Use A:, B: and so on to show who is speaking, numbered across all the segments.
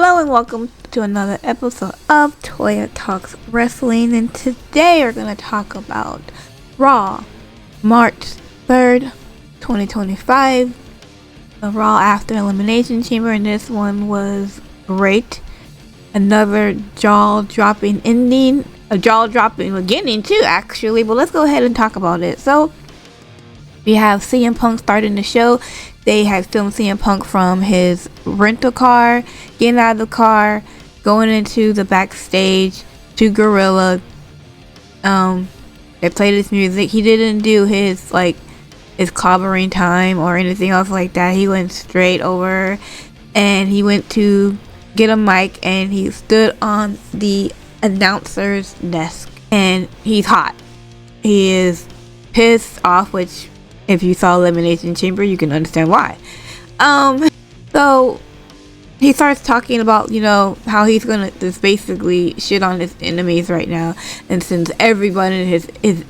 A: Hello and welcome to another episode of Toya Talks Wrestling, and today we're going to talk about Raw, March 3rd, 2025, the Raw after Elimination Chamber, and this one was great. Another jaw-dropping ending, a jaw-dropping beginning too actually, but let's go ahead and talk about it. So, we have CM Punk starting the show. They had filmed CM Punk from his rental car, getting out of the car, going into the backstage to Gorilla. They played his music. He didn't do his clobbering time or anything else like that. He went straight over and he went to get a mic and he stood on the announcer's desk and he's hot. He is pissed off, which if you saw Elimination Chamber, you can understand why. So he starts talking about, how he's gonna just basically shit on his enemies right now, and since everyone is his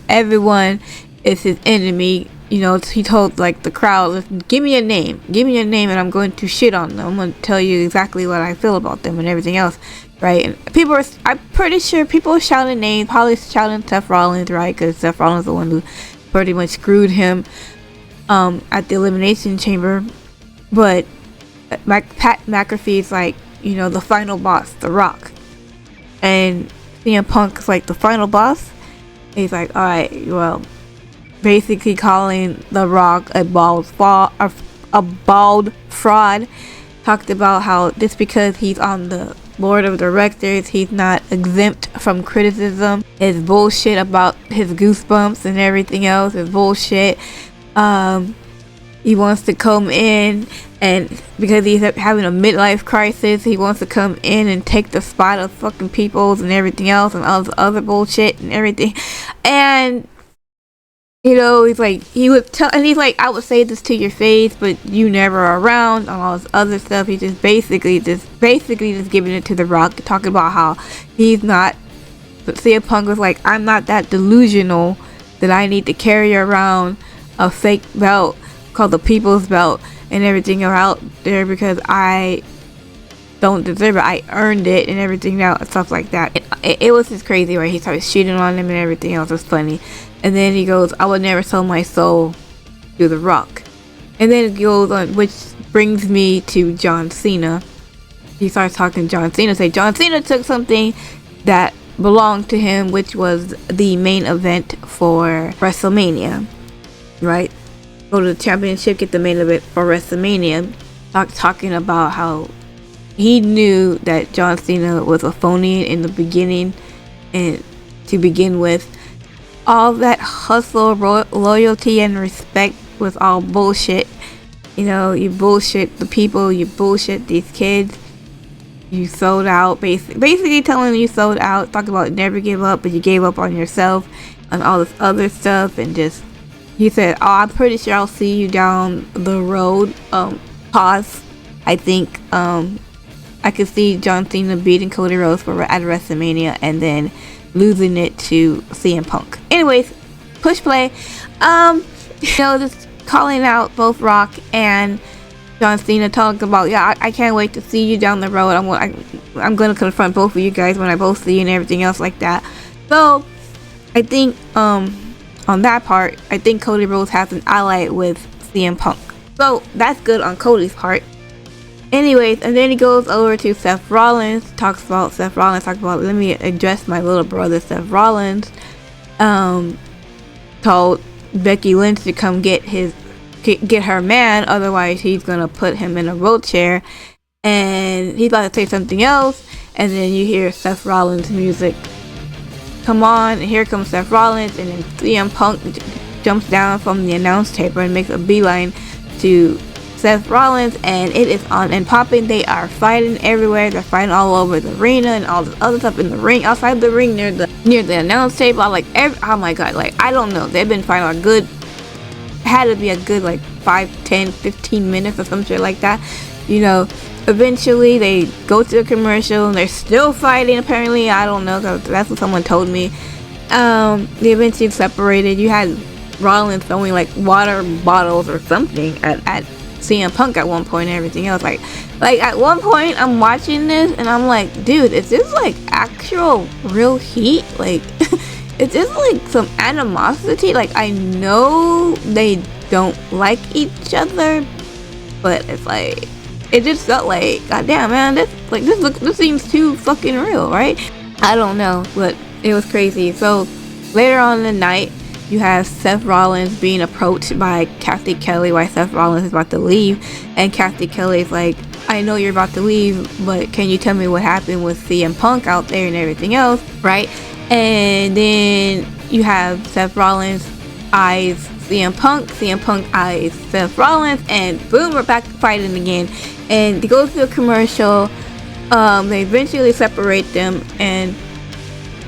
A: enemy, he told the crowd, "Listen, give me a name, and I'm going to shit on them. I'm going to tell you exactly what I feel about them and everything else." Right? And I'm pretty sure people are shouting names, probably shouting Seth Rollins, right? Because Seth Rollins is the one who pretty much screwed him at the Elimination Chamber. But Pat McAfee's the final boss, The Rock, and CM Punk's the final boss. He's like, alright, well, basically calling The Rock a bald fraud. Talked about how just because he's on the board of directors, he's not exempt from criticism. His bullshit about his goosebumps and everything else is bullshit. He wants to come in, and because he's having a midlife crisis, he wants to come in and take the spot of fucking Peoples and everything else and all this other bullshit and everything. And he's like, he would tell, and he's like, I would say this to your face, but you never are around, and all this other stuff. He just basically giving it to The Rock, talking about how he's not. But CM Punk was like, I'm not that delusional that I need to carry around a fake belt called the People's Belt and everything out there because I don't deserve it. I earned it and everything else, stuff like that. It was just crazy, right? He started shooting on him and everything else. It was funny. And then he goes, I would never sell my soul to The Rock. And then it goes on, which brings me to John Cena. He starts talking to John Cena. Say John Cena took something that belonged to him, which was the main event for WrestleMania. Right? Go to the championship, get the main event for WrestleMania. Talking about how he knew that John Cena was a phony in the beginning, and to begin with, all that hustle, loyalty, and respect was all bullshit. You bullshit the people, you bullshit these kids. You sold out, basically telling them you sold out. Talk about never give up, but you gave up on yourself and all this other stuff, and just. He said, oh, I'm pretty sure I'll see you down the road. Pause. I think I could see John Cena beating Cody Rhodes at WrestleMania and then losing it to CM Punk. Anyways, push play. Just calling out both Rock and John Cena, talking about, I can't wait to see you down the road. I'm going to confront both of you guys when I both see you and everything else like that. So, I think, on that part, I think Cody Rhodes has an ally with CM Punk. So that's good on Cody's part. Anyways, and then he goes over to Seth Rollins, talks about, let me address my little brother Seth Rollins. Told Becky Lynch to come get her man, otherwise he's gonna put him in a wheelchair. And he's about to say something else, and then you hear Seth Rollins music come on, and here comes Seth Rollins, and then CM Punk jumps down from the announce table and makes a beeline to Seth Rollins, and it is on and popping. They are fighting everywhere. They're fighting all over the arena and all this other stuff in the ring, outside the ring, near the announce table. Oh my god, I don't know. They've been fighting had to be a good 5, 10, 15 minutes or some shit like that. Eventually they go to a commercial and they're still fighting, apparently. I don't know, that's what someone told me. They eventually separated. You had Rollins throwing water bottles or something at CM Punk at one point and everything else. Like at one point I'm watching this and I'm like, dude, is this like actual real heat? Like is this like some animosity? Like I know they don't like each other, but it's like it just felt like, goddamn man, this seems too fucking real, right? I don't know, but it was crazy. So later on in the night, you have Seth Rollins being approached by Kathy Kelly while Seth Rollins is about to leave, and Kathy Kelly's like, I know you're about to leave, but can you tell me what happened with CM Punk out there and everything else, right? And then you have Seth Rollins eyes CM Punk eyes Seth Rollins, and boom, we're back to fighting again. And they go to a commercial. They eventually separate them, and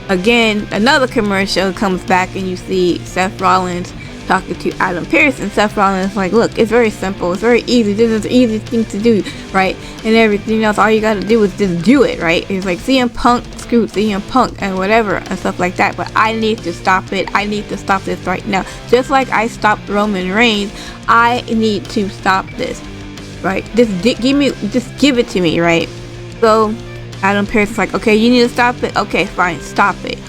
A: again another commercial comes back, and you see Seth Rollins talking to Adam Pearce, and Seth Rollins is like, look, it's very simple, it's very easy, this is the easiest thing to do, right? And everything else, all you gotta do is just do it, right? It's like CM Punk screwed CM Punk and whatever and stuff like that, but I need to stop it. I need to stop this right now. Just like I stopped Roman Reigns, I need to stop this, right? Just give it to me, right? So Adam Pearce is like, okay, you need to stop it. Okay, fine, stop it.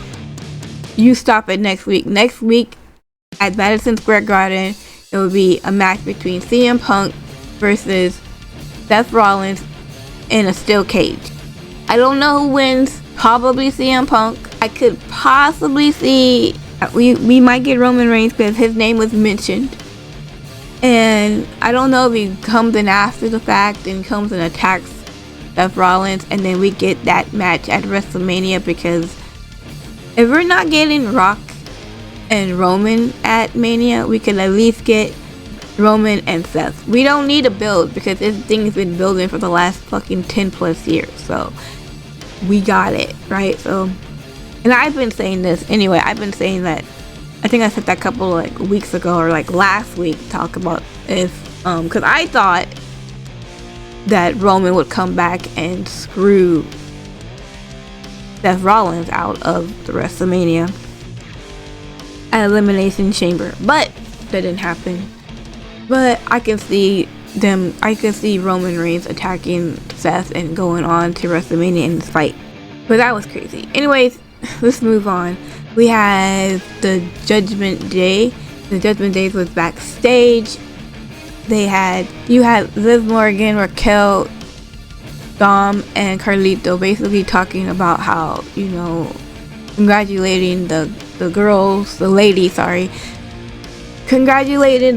A: You stop it next week. Next week at Madison Square Garden, it will be a match between CM Punk versus Seth Rollins in a steel cage. I don't know who wins. Probably CM Punk. I could possibly see we might get Roman Reigns because his name was mentioned. And I don't know if he comes in after the fact and comes and attacks Seth Rollins, and then we get that match at WrestleMania, because if we're not getting Rock and Roman at Mania, we could at least get Roman and Seth. We don't need a build because this thing's been building for the last fucking 10 plus years, so we got it, right? So, and I've been saying this anyway. I've been saying that, I think I said that a couple like weeks ago or like last week, talk about if because I thought that Roman would come back and screw Seth Rollins out of the WrestleMania at Elimination Chamber, but that didn't happen. But I can see Roman Reigns attacking Seth and going on to WrestleMania in this fight. But that was crazy. Anyways, let's move on. We have the Judgment Day. The Judgment Day was backstage. You had Liv Morgan, Raquel, Dom, and Carlito basically talking about how, congratulating the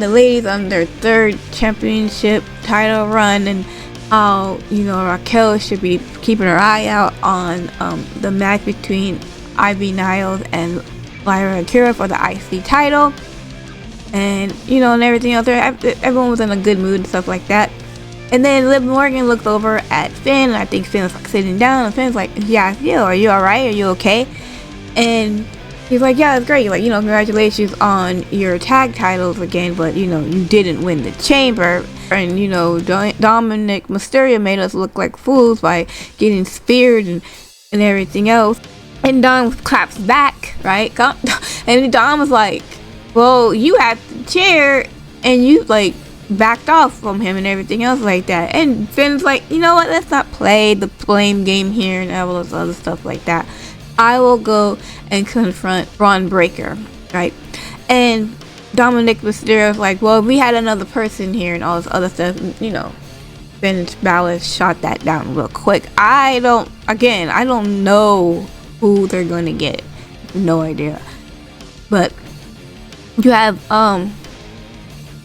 A: ladies on their third championship title run, and how, Raquel should be keeping her eye out on the match between Ivy Niles and Lyra Akira for the IC title. And and everything else there, everyone was in a good mood and stuff like that. And then Liv Morgan looked over at Finn, and I think Finn was like sitting down, and Finn's like, yeah, are you alright? Are you okay? And he's like, yeah, it's great, like, congratulations on your tag titles again, but you didn't win the chamber. And Dominic Mysterio made us look like fools by getting speared and everything else. And Dom claps back, right? And Dom was like, well, you had the chair and you like backed off from him and everything else like that. And Finn's like, you know what, let's not play the blame game here and all this other stuff like that. I will go and confront Braun Breaker, right? And Dominic Mysterio's like, well, if we had another person here and all this other stuff, Finn Balor shot that down real quick. I don't know who they're gonna get. No idea. But you have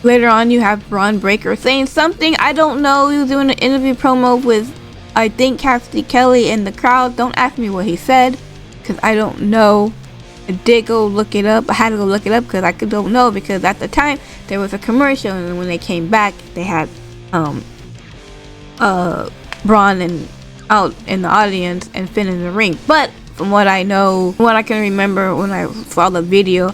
A: later on you have Braun Breaker saying something. I don't know. He was doing an interview promo with, I think, Kathy Kelly in the crowd. Don't ask me what he said, because I don't know. I did go look it up. I had to go look it up because I don't know, because at the time there was a commercial, and when they came back they had Braun and out in the audience and Finn in the ring. But from what I know, what I can remember when I saw the video,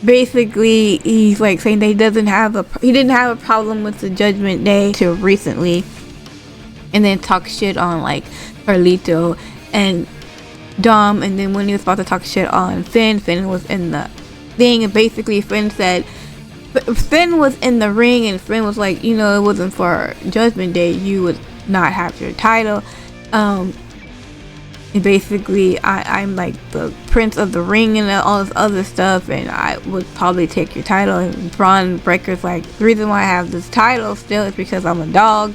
A: basically he's like saying that he didn't have a problem with the Judgment Day till recently, and then talk shit on like Carlito and Dom. And then when he was about to talk shit on Finn was in the thing, and basically Finn said, Finn was in the ring, and Finn was like, you know, it wasn't for Judgment Day, you would not have your title. And basically, I'm like the prince of the ring and all this other stuff, and I would probably take your title. And Braun Breaker's like, the reason why I have this title still is because I'm a dog,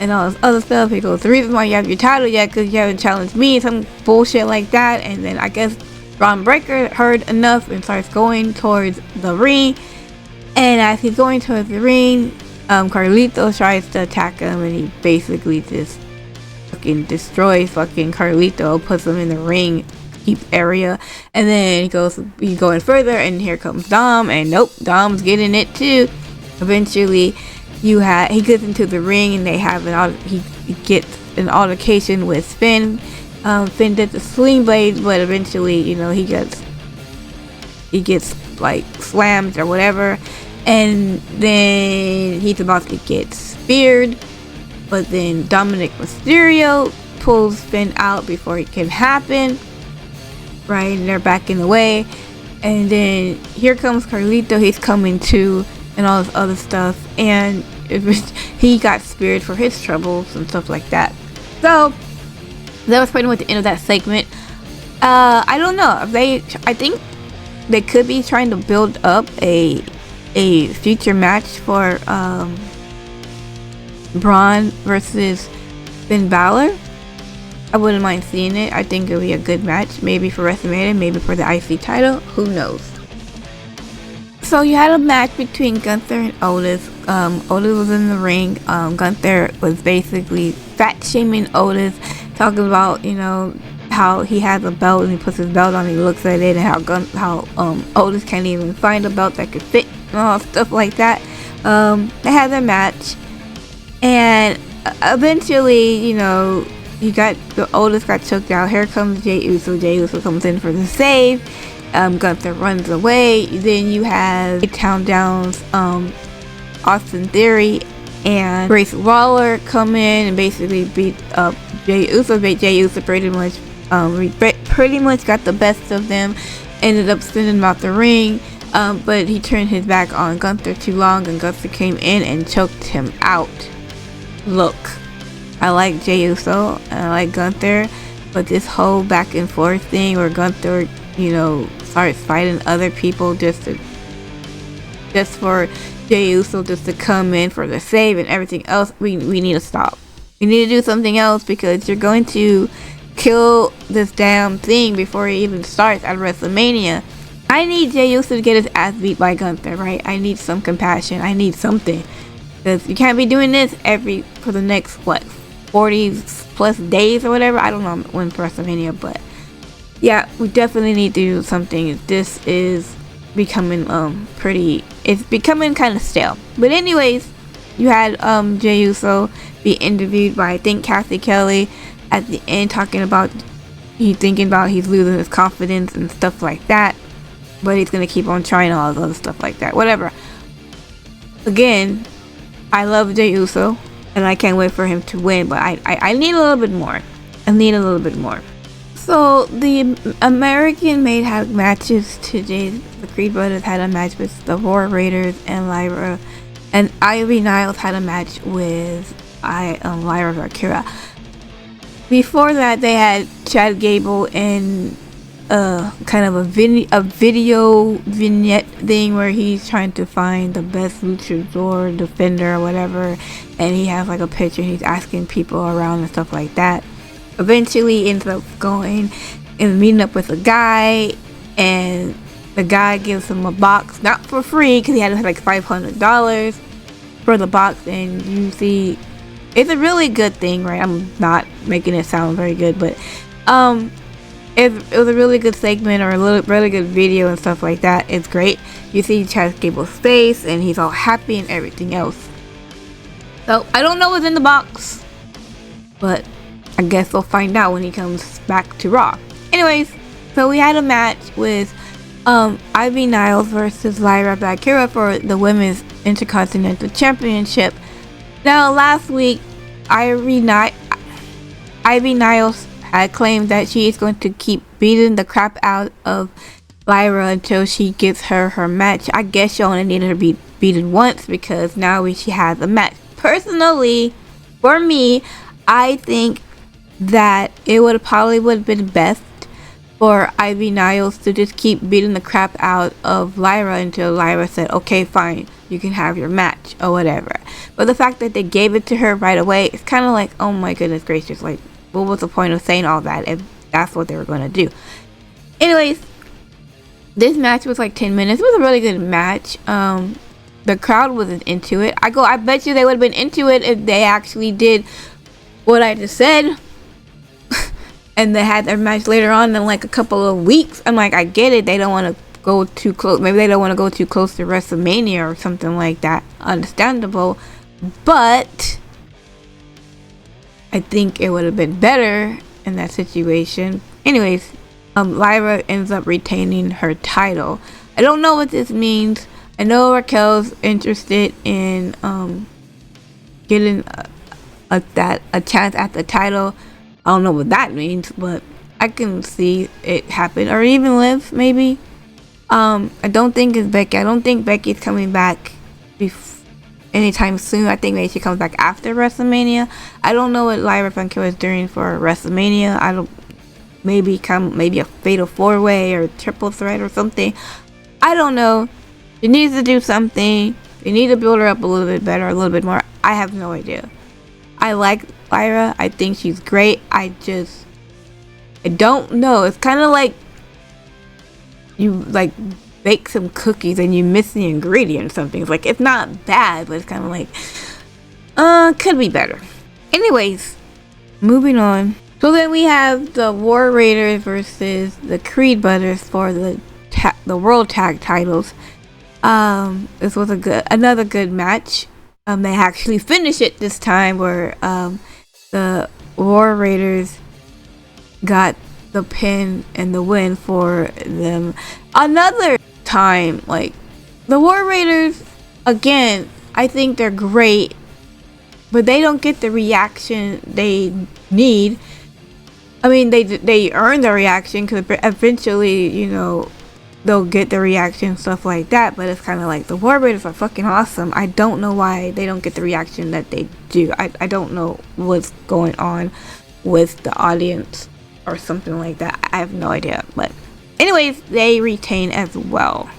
A: and all this other stuff. He goes, the reason why you have your title yet, because you haven't challenged me, some bullshit like that. And then I guess Braun Breaker heard enough and starts going towards the ring. And as he's going towards the ring, Carlito tries to attack him, and he basically just fucking destroys fucking Carlito, puts him in the ring keep area, and then he's going further, and here comes Dom, and nope, Dom's getting it too. Eventually, he gets into the ring, and he gets an altercation with Finn. Finn did the sling blade, but eventually, you know, he gets like slammed or whatever, and then he's about to get speared, but then Dominic Mysterio pulls Finn out before it can happen, right? And they're backing away, and then here comes Carlito. He's coming too, and all this other stuff, and he got speared for his troubles and stuff like that. So that was pretty much the end of that segment. I don't know. I think they could be trying to build up a future match for Braun versus Finn Balor. I wouldn't mind seeing it. I think it would be a good match. Maybe for WrestleMania, maybe for the IC title. Who knows? So you had a match between Gunther and Otis. Otis was in the ring. Gunther was basically fat shaming Otis, talking about, you know, how he has a belt and he puts his belt on, he looks at it, and how Otis can't even find a belt that could fit, and all stuff like that. They had their match, and eventually, you know, Otis got choked out. Here comes Jey Uso. Jey Uso comes in for the save. Gunther runs away. Then you have Countdown's Austin Theory and Grayson Waller come in and basically beat up Jey Uso. Jey Uso pretty much got the best of them. Ended up sending him out the ring, but he turned his back on Gunther too long, and Gunther came in and choked him out. Look, I like Jey Uso and I like Gunther, but this whole back and forth thing where Gunther, you know, starts fighting other people just for Jey Uso just to come in for the save and everything else, we need to stop. We need to do something else, because you're going to kill this damn thing before it even starts at WrestleMania. I need Jey Uso to get his ass beat by Gunther, right? I need some compassion. I need something. Because you can't be doing this for the next, 40 plus days or whatever. I don't know when for WrestleMania, but yeah, we definitely need to do something. This is becoming it's becoming kind of stale. But anyways, you had Jey Uso be interviewed by, I think, Kathy Kelly at the end, talking about he's losing his confidence and stuff like that, but he's gonna keep on trying all this other stuff like that, whatever. Again, I love Jey Uso and I can't wait for him to win, but I need a little bit more. So the American made had matches today. The Creed brothers had a match with the War Raiders and Lyra, and Ivy Niles had a match with Lyra Valkyria. Before that, they had Chad Gable in kind of a video vignette thing where he's trying to find the best luchador defender or whatever, and he has like a picture and he's asking people around and stuff like that. Eventually ends up going and meeting up with a guy, and the guy gives him a box, not for free, because he had to have like $500 for the box. And you see, it's a really good thing, right? I'm not making it sound very good, but it was a really good segment, or a really good video and stuff like that. It's great. You see Chad Gable's face, and he's all happy and everything else. So I don't know what's in the box, but I guess we'll find out when he comes back to Raw. Anyways, so we had a match with Ivy Niles versus Lyra Valkyria for the Women's Intercontinental Championship. Now, last week, Ivy Niles had claimed that she is going to keep beating the crap out of Lyra until she gets her match. I guess she only needed her beat beaten once, because now she has a match. Personally, for me, I think that it would have been best for Ivy Niles to just keep beating the crap out of Lyra until Lyra said, okay, fine, you can have your match or whatever. But the fact that they gave it to her right away, it's kind of like, oh my goodness gracious, like, what was the point of saying all that if that's what they were going to do? Anyways, this match was like 10 minutes. It was a really good match. The crowd wasn't into it. I bet you they would have been into it if they actually did what I just said. And they had their match later on in like a couple of weeks. I'm like, I get it. They don't want to go too close. Maybe they don't want to go too close to WrestleMania or something like that. Understandable. But I think it would have been better in that situation. Anyways, Lyra ends up retaining her title. I don't know what this means. I know Raquel's interested in getting a chance at the title. I don't know what that means, but I can see it happen. Or even Liv, maybe. I don't think it's Becky. I don't think Becky's coming back anytime soon. I think maybe she comes back after WrestleMania. I don't know what Lyra Raquel is doing for WrestleMania. Maybe a fatal 4-way or triple threat or something. I don't know. She needs to do something. You need to build her up a little bit better, a little bit more. I have no idea. I like Lyra. I think she's great. I don't know. It's kind of like you like bake some cookies and you miss the ingredient or something. It's like, it's not bad, but it's kind of like, could be better. Anyways, moving on. So then we have the War Raiders versus the Creed Brothers for the World Tag Titles. This was another good match. They actually finished it this time, where the War Raiders got the pin and the win for them. Another time, like, the War Raiders, again, I think they're great, but they don't get the reaction they need. I mean, they earn the reaction, because eventually, you know, they'll get the reaction, stuff like that. But it's kind of like, the War Raiders are fucking awesome. I don't know why they don't get the reaction that they do. I don't know what's going on with the audience or something like that. I have no idea. But anyways, they retain as well.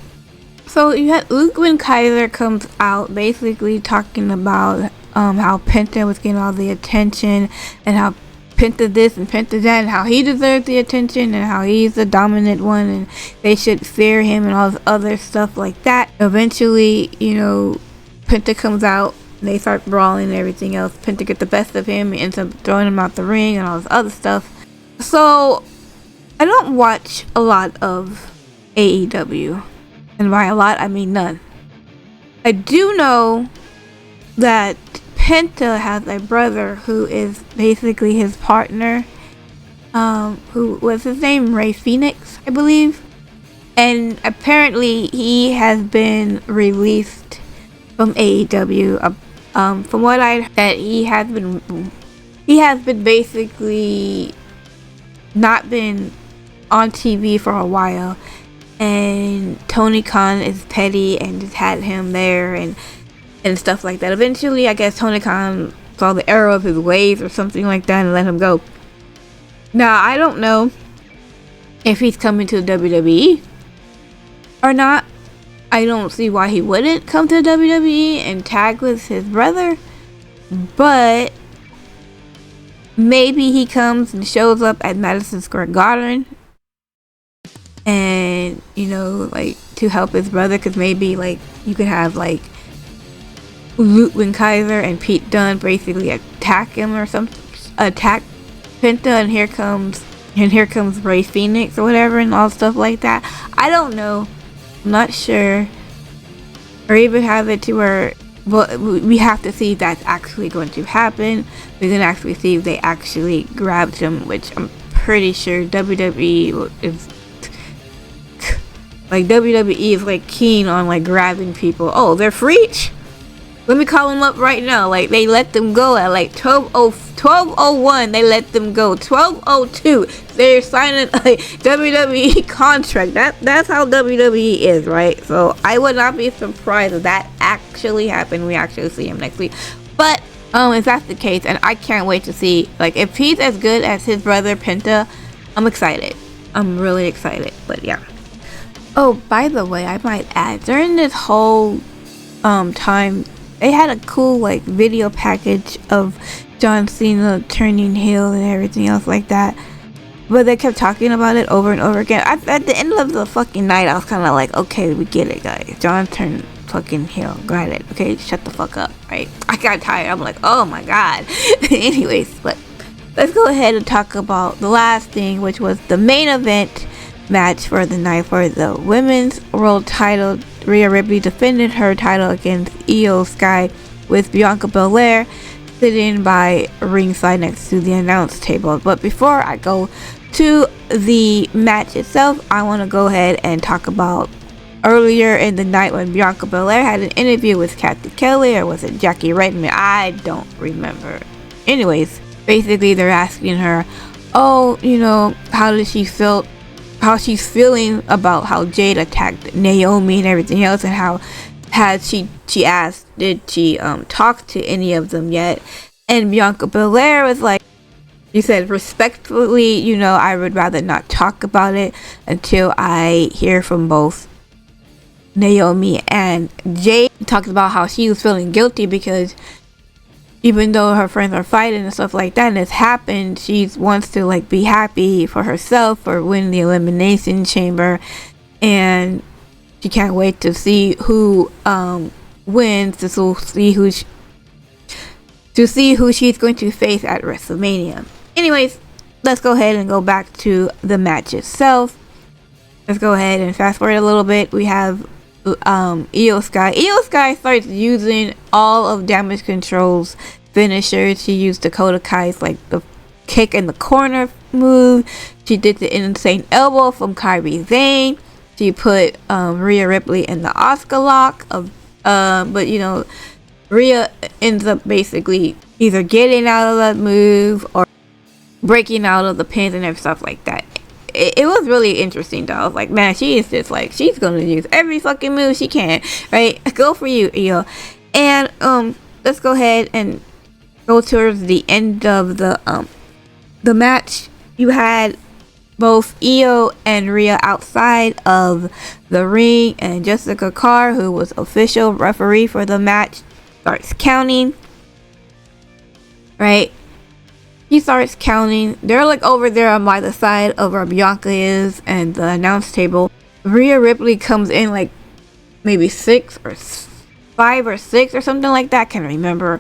A: So you had Ludwig Kaiser comes out basically talking about how Penta was getting all the attention, and how Penta this and Penta that, and how he deserves the attention, and how he's the dominant one, and they should fear him, and all this other stuff like that. Eventually, you know, Penta comes out, and they start brawling and everything else. Penta gets the best of him, he ends up throwing him out the ring and all this other stuff. So I don't watch a lot of AEW, and by a lot I mean none. I do know that Penta has a brother who is basically his partner, who was his name, Ray Phoenix, I believe, and apparently he has been released from AEW. From what I heard, he has been basically not been on TV for a while, and Tony Khan is petty and just had him there and stuff like that. Eventually, I guess Tony Khan saw the error of his ways or something like that and let him go. Now, I don't know if he's coming to the WWE or not. I don't see why he wouldn't come to the WWE and tag with his brother, but maybe he comes and shows up at Madison Square Garden, and, you know, like, to help his brother, because maybe, like, you could have, like, Ludwig Kaiser and Pete Dunne basically attack him or something, attack Penta, and here comes Ray Phoenix or whatever, and all stuff like that. I don't know. I'm not sure. Or even have it to where, well, we have to see if that's actually going to happen. We can actually see if they actually grabbed him, which I'm pretty sure WWE is, like, WWE is like keen on like grabbing people. Oh, they're free? Let me call them up right now. Like, they let them go at like 12:01. They let them go. 12:02. They're signing a WWE contract. That's how WWE is, right? So I would not be surprised if that actually happened. We actually see him next week. But if that's the case, and I can't wait to see, like, if he's as good as his brother Penta, I'm excited. I'm really excited. But yeah. Oh, by the way, I might add, during this whole time, they had a cool like video package of John Cena turning heel and everything else like that, but they kept talking about it over and over again. At the end of the fucking night, I was kind of like, okay, we get it, guys. John turned fucking heel, got it. Okay, shut the fuck up, right? I got tired. I'm like, oh my god. Anyways, but let's go ahead and talk about the last thing, which was the main event match for the night for the women's world title. Rhea Ripley defended her title against Io Sky, with Bianca Belair sitting by ringside next to the announce table. But before I go to the match itself, I want to go ahead and talk about earlier in the night when Bianca Belair had an interview with Kathy Kelly, or was it Jackie Redmond? I don't remember. Anyways, basically they're asking her, oh, you know, how she's feeling about how Jade attacked Naomi and everything else, and how had she asked, did she talk to any of them yet? And Bianca Belair was like, she said, respectfully, you know, I would rather not talk about it until I hear from both Naomi and Jade. Talked about how she was feeling guilty because even though her friends are fighting and stuff like that and it's happened, she wants to like be happy for herself or win the Elimination Chamber, and she can't wait to see who wins, to see who she's going to face at WrestleMania. Anyways, let's go ahead and go back to the match itself. Let's go ahead and fast forward a little bit. We have Io Sky. Io Sky starts using all of Damage Control's finishers. She used Dakota Kai's like the kick in the corner move. She did the insane elbow from Kairi Sane. She put Rhea Ripley in the Oscar lock of but you know, Rhea ends up basically either getting out of that move or breaking out of the pins and stuff like that. It was really interesting though. I was like, man, she is just like, she's gonna use every fucking move she can, right? Go for you, Io. And let's go ahead and go towards the end of the match. You had both Io and Rhea outside of the ring, and Jessica Carr, who was official referee for the match, starts counting, right? He starts counting. They're like over there on by the side of where Bianca is and the announce table. Rhea Ripley comes in like maybe 5 or 6 or something like that. Can't remember.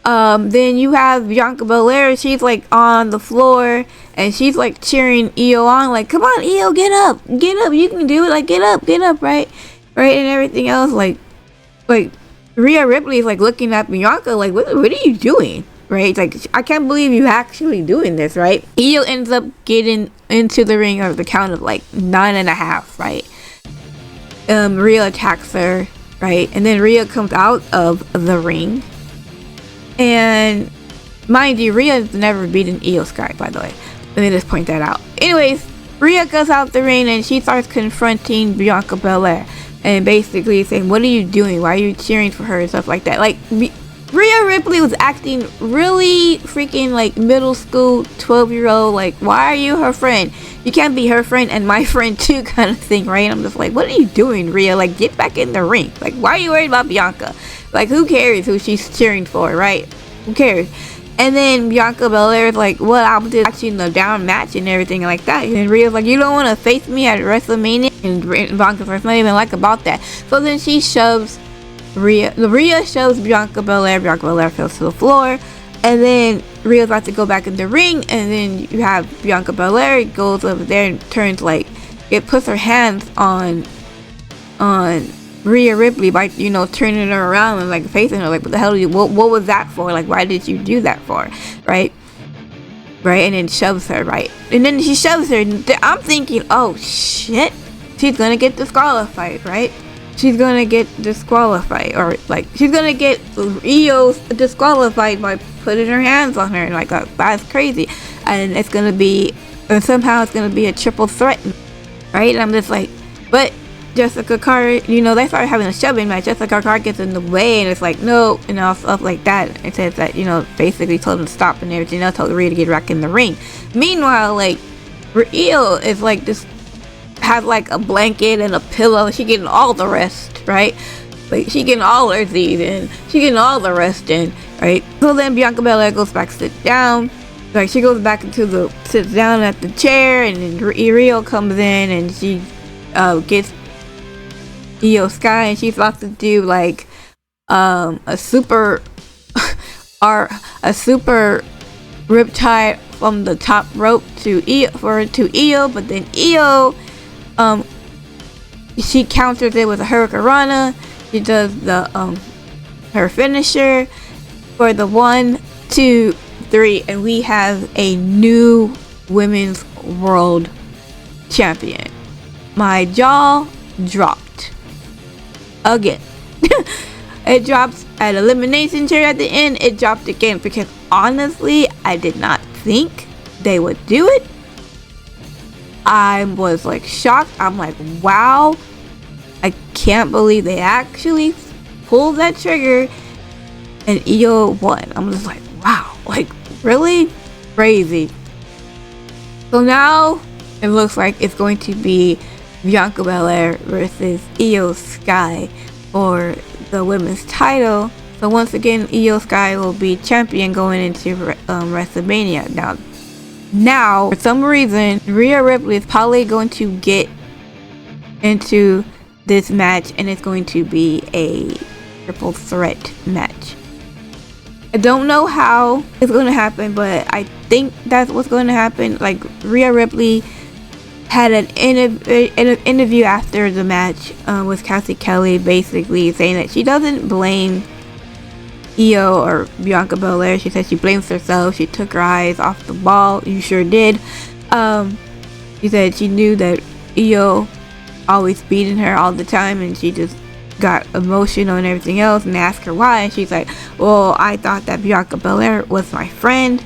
A: Then you have Bianca Belair. She's like on the floor and she's like cheering Io on, like, come on, Io, get up, you can do it, like, get up, right, and everything else. Like Rhea Ripley is like looking at Bianca like, what are you doing? Right, like, I can't believe you actually doing this, right? Io ends up getting into the ring of the count of like 9.5, right? Rhea attacks her, right? And then Rhea comes out of the ring. And mind you, Rhea's never beaten Io Sky, by the way. Let me just point that out. Anyways, Rhea goes out the ring and she starts confronting Bianca Belair and basically saying, what are you doing? Why are you cheering for her and stuff like that? Like, Rhea Ripley was acting really freaking like middle school 12-year-old, like, why are you her friend? You can't be her friend and my friend too, kind of thing, right? I'm just like, what are you doing, Rhea? Like, get back in the ring. Like, why are you worried about Bianca? Like, who cares who she's cheering for, right? Who cares? And then Bianca Belair is like, well, I'm just watching the down match and everything like that. And Rhea's like, you don't want to face me at WrestleMania? And Bianca's like, not even like about that. So then she shoves Rhea shoves Bianca Belair. Bianca Belair falls to the floor, and then Rhea's about to go back in the ring, and then you have Bianca Belair goes over there and turns like, it puts her hands on Rhea Ripley by, you know, turning her around and like facing her, like, what the hell what was that for? Like, why did you do that for? Right, and then shoves her, right, and then she shoves her. I'm thinking, oh shit, she's gonna get disqualified, right? she's gonna get disqualified, or like she's gonna get Io disqualified by putting her hands on her, and like that's crazy. And it's gonna be, and somehow it's gonna be a triple threat, right? And I'm just like, but Jessica Carter, you know, they started having a shoving match. Jessica Carter gets in the way, and it's like, no, and all stuff like that. It says that, you know, basically told them to stop and everything else, told Rhea to get back in the ring. Meanwhile, like, Io is like this, has like a blanket and a pillow. She getting all the rest, right? Like, she getting all her Z's in, she getting all the rest in, right? So then Bianca Belair goes back, sit down. Like, she goes back sits down at the chair, and then Rio comes in, and she gets Io Sky, and she's about to do like a super a super riptide from the top rope to Io, but then Io she counters it with a Hurricanrana. She does the her finisher for the 1, 2, 3, and we have a new women's world champion. My jaw dropped again. It drops at Elimination Chamber at the end. It dropped again because honestly, I did not think they would do it. I was like shocked. I'm like, wow, I can't believe they actually pulled that trigger and Io won. I'm just like, wow, like really crazy. So now it looks like it's going to be Bianca Belair versus Io Sky for the women's title. So once again, Io Sky will be champion going into WrestleMania. Now, for some reason, Rhea Ripley is probably going to get into this match, and it's going to be a triple threat match. I don't know how it's going to happen, but I think that's what's going to happen. Like, Rhea Ripley had an interview after the match with Cassie Kelly, basically saying that she doesn't blame Io or Bianca Belair. She said she blames herself. She took her eyes off the ball. You sure did. She said she knew that Io always beating her all the time, and she just got emotional and everything else, and asked her why, and she's like, well, I thought that Bianca Belair was my friend.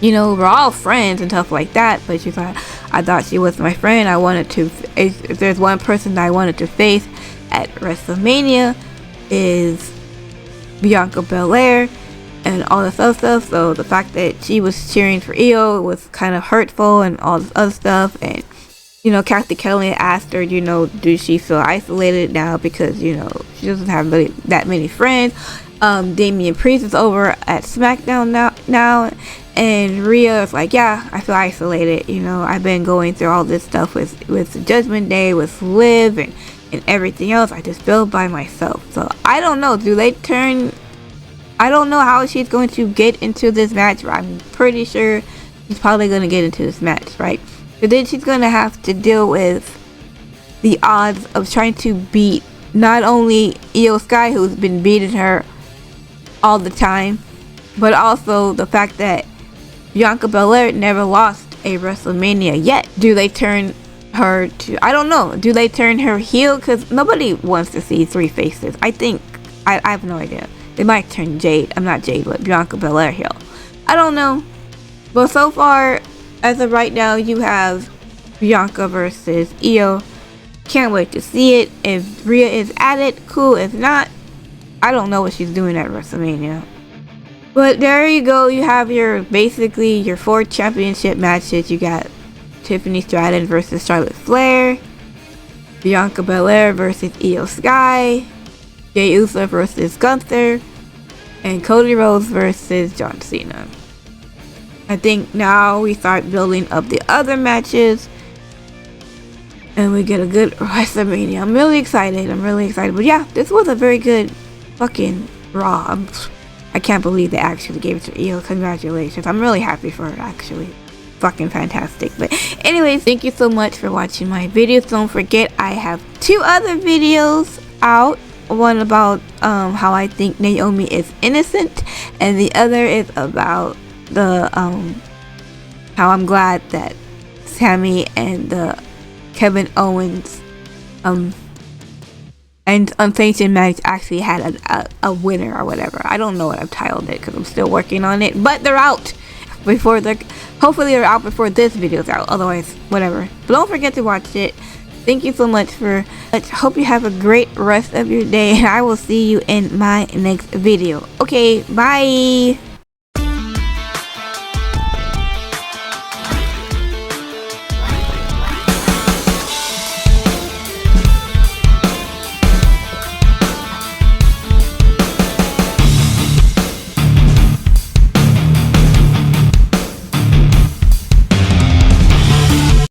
A: You know, we're all friends and stuff like that, but she's like, I thought she was my friend. I wanted to, if there's one person that I wanted to face at WrestleMania, is Bianca Belair and all this other stuff. So the fact that she was cheering for Io was kind of hurtful and all this other stuff. And, you know, Cassie Kelly asked her, you know, does she feel isolated now because, you know, she doesn't have really that many friends. Damian Priest is over at SmackDown now, and Rhea is like, yeah, I feel isolated. You know, I've been going through all this stuff with the Judgment Day, with Liv, and everything else. I just feel by myself. So I don't know. I don't know how she's going to get into this match, but I'm pretty sure she's probably going to get into this match, right? But then she's going to have to deal with the odds of trying to beat not only Io Sky, who's been beating her all the time, but also the fact that Bianca Belair never lost a WrestleMania yet. Do they turn her to, I don't know, do they turn her heel? Because nobody wants to see three faces. I think, I have no idea. They might turn but Bianca Belair heel. I don't know. But so far, as of right now, you have Bianca versus Io. Can't wait to see it. If Rhea is at it, cool. If not, I don't know what she's doing at WrestleMania. But there you go. You have basically your 4 championship matches. You got Tiffany Stratton versus Charlotte Flair, Bianca Belair versus Io Sky, Jey Uso versus Gunther, and Cody Rhodes versus John Cena. I think now we start building up the other matches, and we get a good WrestleMania. I'm really excited. But yeah, this was a very good fucking Raw. I can't believe they actually gave it to Io. Congratulations. I'm really happy for her, actually. Fucking fantastic. But anyways, thank you so much for watching my videos. Don't forget, I have 2 other videos out. One about how I think Naomi is innocent, and the other is about the how I'm glad that Sami and the Kevin Owens And Unsanctioned match actually had a winner or whatever. I don't know what I've titled it because I'm still working on it. But they're out before hopefully they're out before this video's out. Otherwise, whatever. But don't forget to watch it. Thank you so much for. Hope you have a great rest of your day. And I will see you in my next video. Okay, bye.